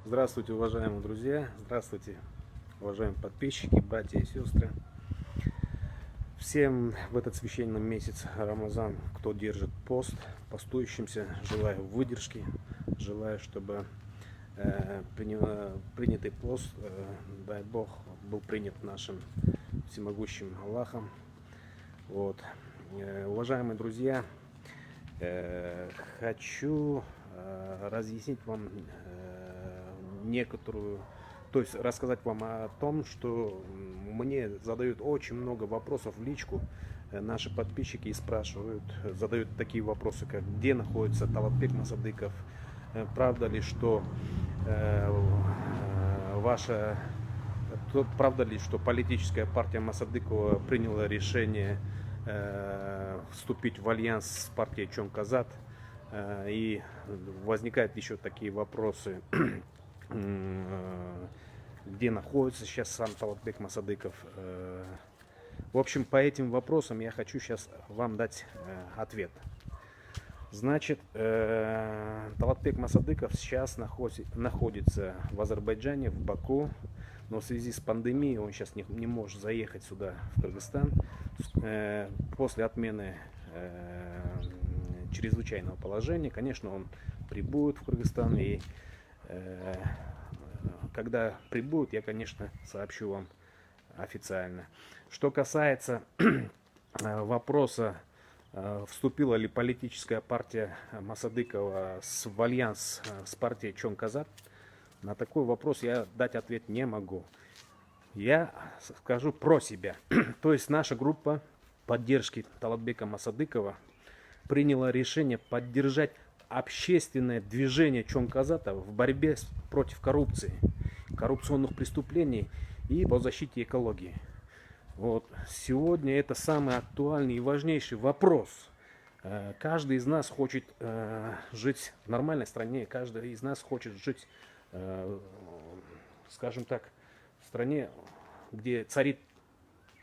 Здравствуйте, уважаемые друзья, здравствуйте, уважаемые подписчики, братья и сестры. Всем в этот священный месяц Рамазан, кто держит пост, постующимся, желаю выдержки, желаю, чтобы принятый пост, дай Бог, был принят нашим всемогущим Аллахом. Вот. Уважаемые друзья, хочу разъяснить вам некоторую, то есть рассказать вам о том, что мне задают очень много вопросов в личку наши подписчики и спрашивают, задают такие вопросы, как где находится Талатбек Масадыков, правда ли, что правда ли, что политическая партия Масадыкова приняла решение вступить в альянс с партией Чон-Казат. И возникают еще такие вопросы, где находится сейчас сам Талатбек Масадыков. В общем, по этим вопросам я хочу сейчас вам дать ответ. Значит, Талатбек Масадыков сейчас находится в Азербайджане, в Баку, но в связи с пандемией он сейчас не может заехать сюда, в Кыргызстан. После отмены чрезвычайного положения, конечно, он прибудет в Кыргызстан, и когда прибудет, я, конечно, сообщу вам официально. Что касается вопроса, вступила ли политическая партия Масадыкова в альянс с партией Чон-Казат, на такой вопрос я дать ответ не могу. Я скажу про себя. То есть наша группа поддержки Талатбека Масадыкова приняла решение поддержать общественное движение Чон-Казата в борьбе против коррупции, коррупционных преступлений и по защите экологии. Вот. Сегодня это самый актуальный и важнейший вопрос. Каждый из нас хочет жить в нормальной стране, каждый из нас хочет жить, скажем так, в стране, где царит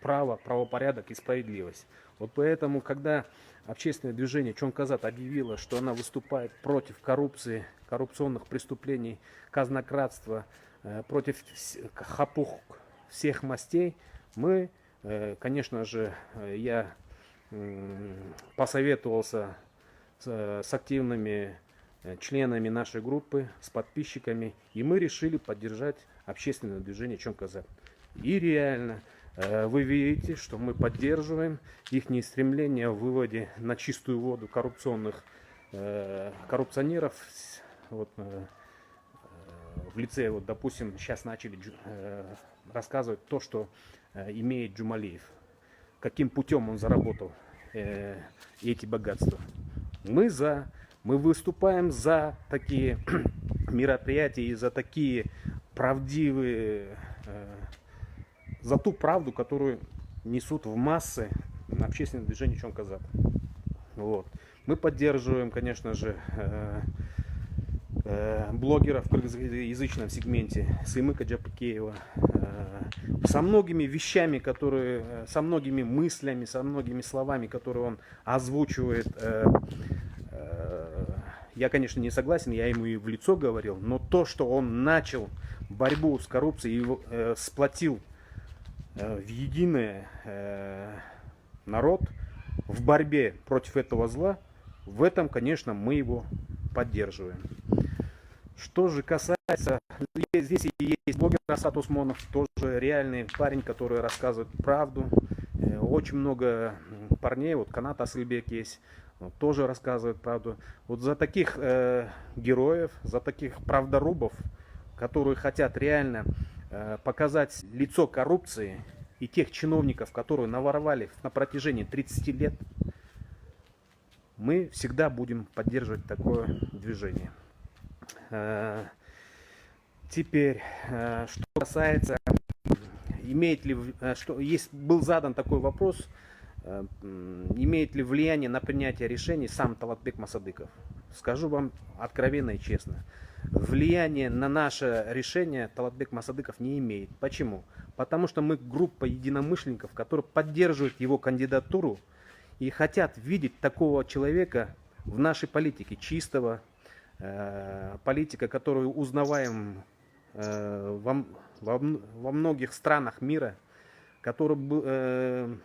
право, правопорядок и справедливость. Вот поэтому, когда общественное движение Чон-Казат объявило, что она выступает против коррупции, коррупционных преступлений, казнократства, против хапух всех мастей, мы, конечно же, я посоветовался с активными членами нашей группы, с подписчиками, и мы решили поддержать общественное движение Чон-Казат. И реально, вы видите, что мы поддерживаем их стремление в выводе на чистую воду коррупционеров. Вот, в лице, вот, допустим, сейчас начали рассказывать то, что имеет Джумалиев, каким путем он заработал эти богатства. Мы выступаем за такие мероприятия и за такие правдивые, за ту правду, которую несут в массы общественное движение Чон-Казат. Вот. Мы поддерживаем, конечно же, блогеров в кыргызскоязычном сегменте Сыймыка Джапыкеева, со многими вещами, со многими мыслями, со многими словами, которые он озвучивает. Я, конечно, не согласен, я ему и в лицо говорил, но то, что он начал борьбу с коррупцией и сплотил в единое народ в борьбе против этого зла, в этом, конечно, мы его поддерживаем. Что же касается, здесь и есть блогер Асад Усмонов, тоже реальный парень, который рассказывает правду. Очень много парней, вот Канат Асылбек есть, тоже рассказывает правду. Вот за таких героев, за таких правдорубов, которые хотят реально показать лицо коррупции и тех чиновников, которые наворовали на протяжении 30 лет, мы всегда будем поддерживать такое движение. Теперь, что касается, был задан такой вопрос, имеет ли влияние на принятие решений сам Талатбек Масадыков. Скажу вам откровенно и честно. Влияние на наше решение Талатбек Масадыков не имеет. Почему? Потому что мы группа единомышленников, которые поддерживают его кандидатуру и хотят видеть такого человека в нашей политике, чистого политика, который узнаваем во многих странах мира, которого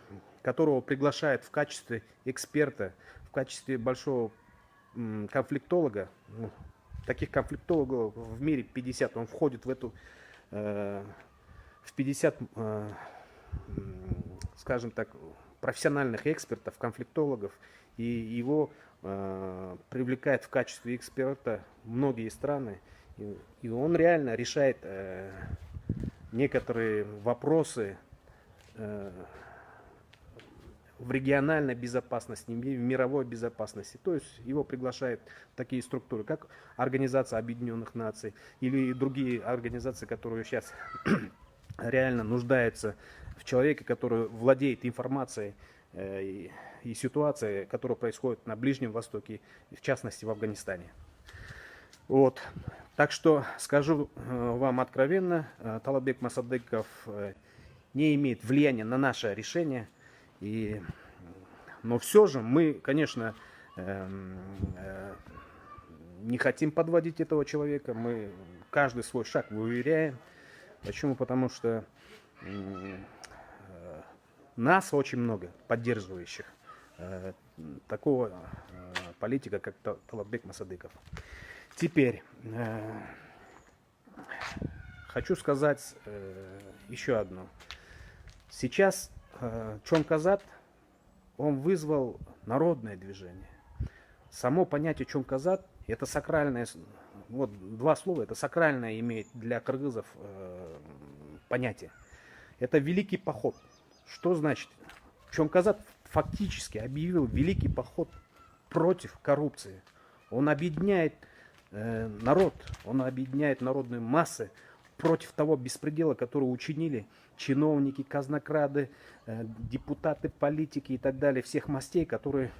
приглашают в качестве эксперта, в качестве большого конфликтолога. Ну, таких конфликтологов в мире 50. Он входит в 50, скажем так, профессиональных экспертов, конфликтологов. И его привлекают в качестве эксперта многие страны. И он реально решает некоторые вопросы в региональной безопасности, в мировой безопасности. То есть его приглашают такие структуры, как Организация Объединенных Наций или другие организации, которые сейчас реально нуждаются в человеке, который владеет информацией и ситуацией, которая происходит на Ближнем Востоке, в частности в Афганистане. Вот. Так что скажу вам откровенно, Талабек Масадыков не имеет влияния на наше решение. Но все же мы, конечно, не хотим подводить этого человека. Мы каждый свой шаг выверяем. Почему? Потому что нас очень много поддерживающих такого политика, как Талабек Масадыков. Теперь хочу сказать еще одно. Сейчас Чонгказат, он вызвал народное движение. Само понятие Чонгказат, это сакральное, вот два слова, это сакральное имеет для кыргызов понятие. Это великий поход. Что значит? Чонгказат фактически объявил великий поход против коррупции. Он объединяет народ, он объединяет народные массы против того беспредела, который учинили чиновники, казнокрады, депутаты, политики и так далее, всех мастей, которые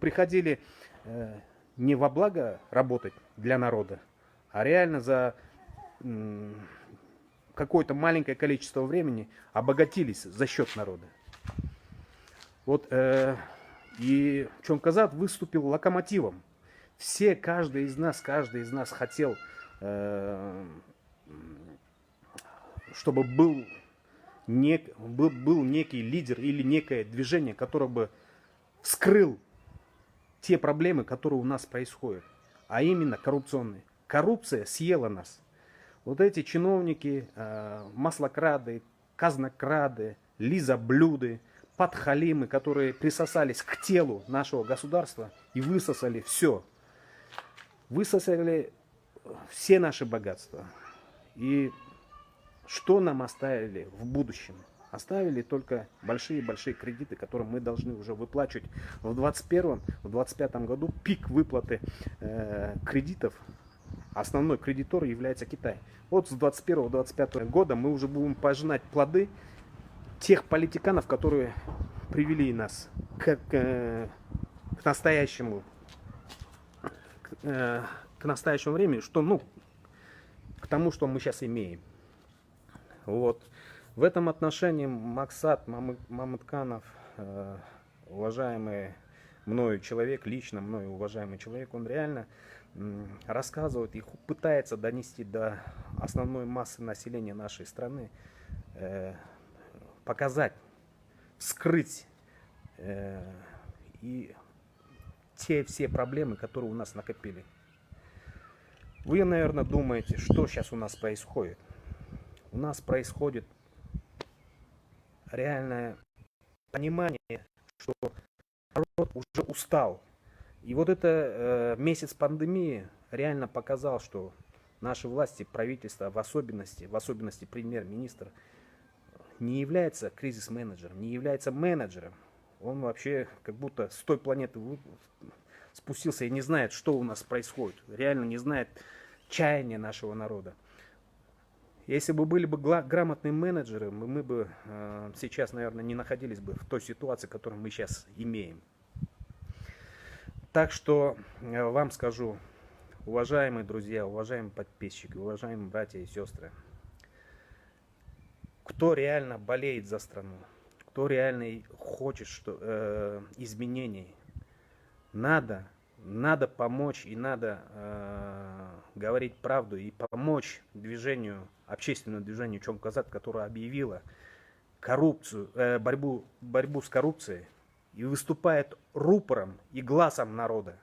приходили не во благо работать для народа, а реально за какое-то маленькое количество времени обогатились за счет народа. Вот, и Чонгказат выступил локомотивом. Каждый из нас хотел, чтобы был некий лидер или некое движение, которое бы вскрыл те проблемы, которые у нас происходят, а именно коррупционные. Коррупция съела нас. Вот эти чиновники, маслокрады, казнокрады, лизоблюды, подхалимы, которые присосались к телу нашего государства и высосали все. Высосали все наши богатства. И что нам оставили в будущем? Оставили только большие-большие кредиты, которые мы должны уже выплачивать в 2021-2025 году. Пик выплаты кредитов, основной кредитор является Китай. Вот с 2021-2025 года мы уже будем пожинать плоды тех политиканов, которые привели нас к настоящему времени, к тому, что мы сейчас имеем. Вот. В этом отношении Максат Мамытканов, уважаемый мною человек, лично мною уважаемый человек, он реально рассказывает и пытается донести до основной массы населения нашей страны, показать, вскрыть и те все проблемы, которые у нас накопили. Вы, наверное, думаете, что сейчас у нас происходит. У нас происходит реальное понимание, что народ уже устал. И вот это месяц пандемии реально показал, что наши власти, правительство, в особенности премьер-министр, не является кризис-менеджером, не является менеджером. Он вообще как будто с той планеты спустился и не знает, что у нас происходит. Реально не знает чаяния нашего народа. Если бы были бы грамотные менеджеры, мы бы сейчас, наверное, не находились бы в той ситуации, которую мы сейчас имеем. Так что вам скажу, уважаемые друзья, уважаемые подписчики, уважаемые братья и сестры, кто реально болеет за страну, кто реально хочет изменений, надо помочь и надо говорить правду и помочь движению, общественному движению Чоң Козат, которое объявило борьбу с коррупцией и выступает рупором и глазом народа.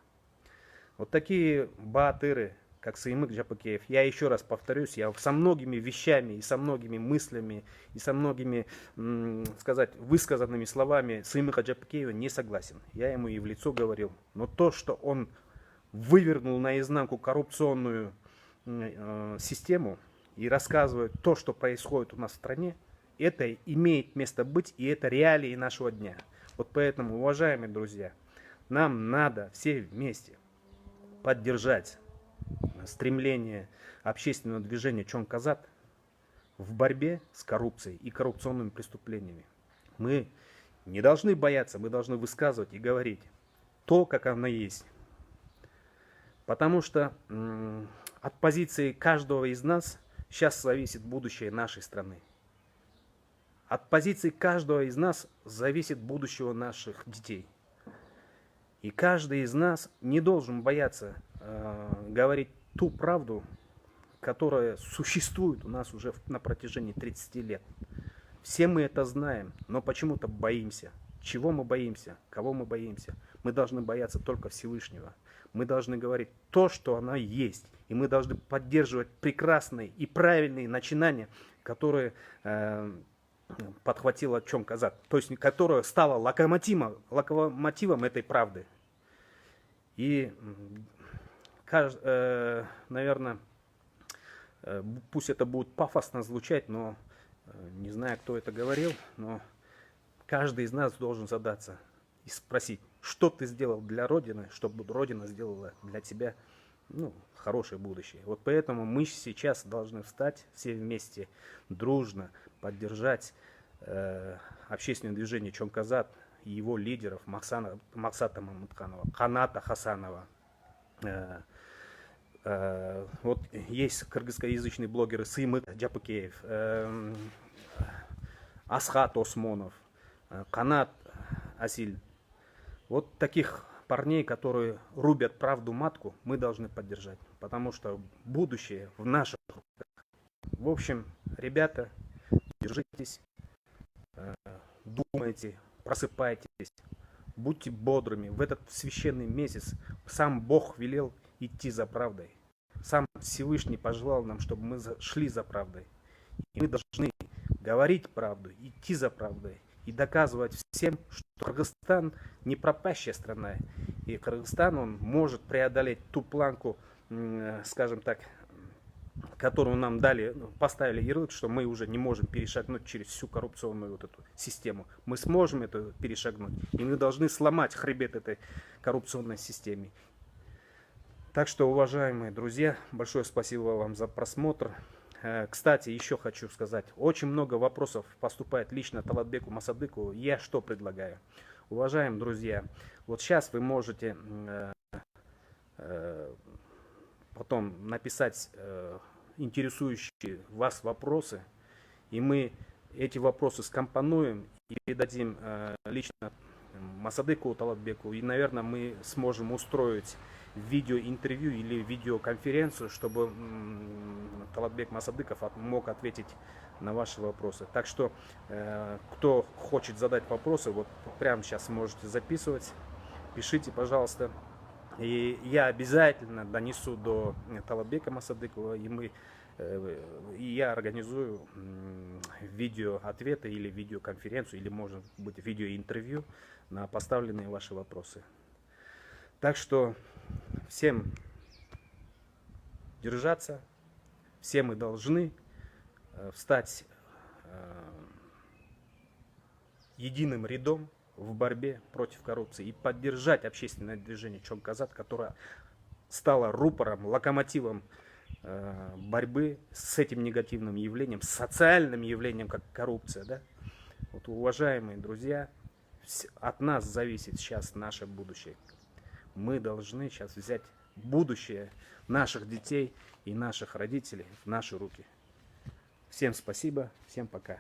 Вот такие баатыры, как Сыймык Джапыкеев, я еще раз повторюсь, я со многими вещами и со многими мыслями и со многими, высказанными словами Сыймыка Джапыкеева не согласен. Я ему и в лицо говорил. Но то, что он вывернул наизнанку коррупционную систему и рассказывает то, что происходит у нас в стране, это имеет место быть, и это реалии нашего дня. Вот поэтому, уважаемые друзья, нам надо все вместе поддержать стремление общественного движения Чоң Козат в борьбе с коррупцией и коррупционными преступлениями. Мы не должны бояться, мы должны высказывать и говорить то, как оно есть. Потому что от позиции каждого из нас сейчас зависит будущее нашей страны. От позиции каждого из нас зависит будущее наших детей. И каждый из нас не должен бояться говорить ту правду, которая существует у нас уже на протяжении 30 лет. Все мы это знаем, но почему-то боимся. Чего мы боимся? Кого мы боимся? Мы должны бояться только Всевышнего. Мы должны говорить то, что оно есть. И мы должны поддерживать прекрасные и правильные начинания, которые подхватила Чоң Козат, то есть которая стала локомотивом этой правды. И, наверное, пусть это будет пафосно звучать, но не знаю, кто это говорил, но каждый из нас должен задаться и спросить, что ты сделал для Родины, чтобы Родина сделала для тебя хорошее будущее. Вот поэтому мы сейчас должны встать все вместе, дружно поддержать общественное движение Чоң Козат и его лидеров Максата Мамытканова, Каната Хасанова. Вот есть кыргызскоязычные блогеры Сыймык Джапыкеев, Асхат Осмонов, Канат Асиль. Вот таких парней, которые рубят правду матку, мы должны поддержать, потому что будущее в наших руках. В общем, ребята, держитесь, думайте, просыпайтесь, будьте бодрыми. В этот священный месяц сам Бог велел идти за правдой. Сам Всевышний пожелал нам, чтобы мы шли за правдой. И мы должны говорить правду, идти за правдой и доказывать всем, что Кыргызстан не пропащая страна. И Кыргызстан, он может преодолеть ту планку, скажем так, которую нам дали, поставили ярлык, что мы уже не можем перешагнуть через всю коррупционную вот эту систему. Мы сможем это перешагнуть. И мы должны сломать хребет этой коррупционной системе. Так что, уважаемые друзья, большое спасибо вам за просмотр. Кстати, еще хочу сказать, очень много вопросов поступает лично Талатбеку Масадыку. Я что предлагаю? Уважаемые друзья, вот сейчас вы можете потом написать интересующие вас вопросы, и мы эти вопросы скомпонуем и передадим лично Масадыку Талатбеку. И, наверное, мы сможем устроить видеоинтервью или видеоконференцию, чтобы Талатбек Масадыков мог ответить на ваши вопросы. Так что, кто хочет задать вопросы, вот прямо сейчас можете записывать, пишите, пожалуйста. И я обязательно донесу до Талатбека Масадыкова, и я организую видеоответы или видеоконференцию, или, может быть, видеоинтервью на поставленные ваши вопросы. Так что всем держаться, все мы должны встать единым рядом в борьбе против коррупции и поддержать общественное движение Чоң Козат, которое стало рупором, локомотивом борьбы с этим негативным явлением, с социальным явлением, как коррупция. Да? Вот, уважаемые друзья, от нас зависит сейчас наше будущее. Мы должны сейчас взять будущее наших детей и наших родителей в наши руки. Всем спасибо, всем пока.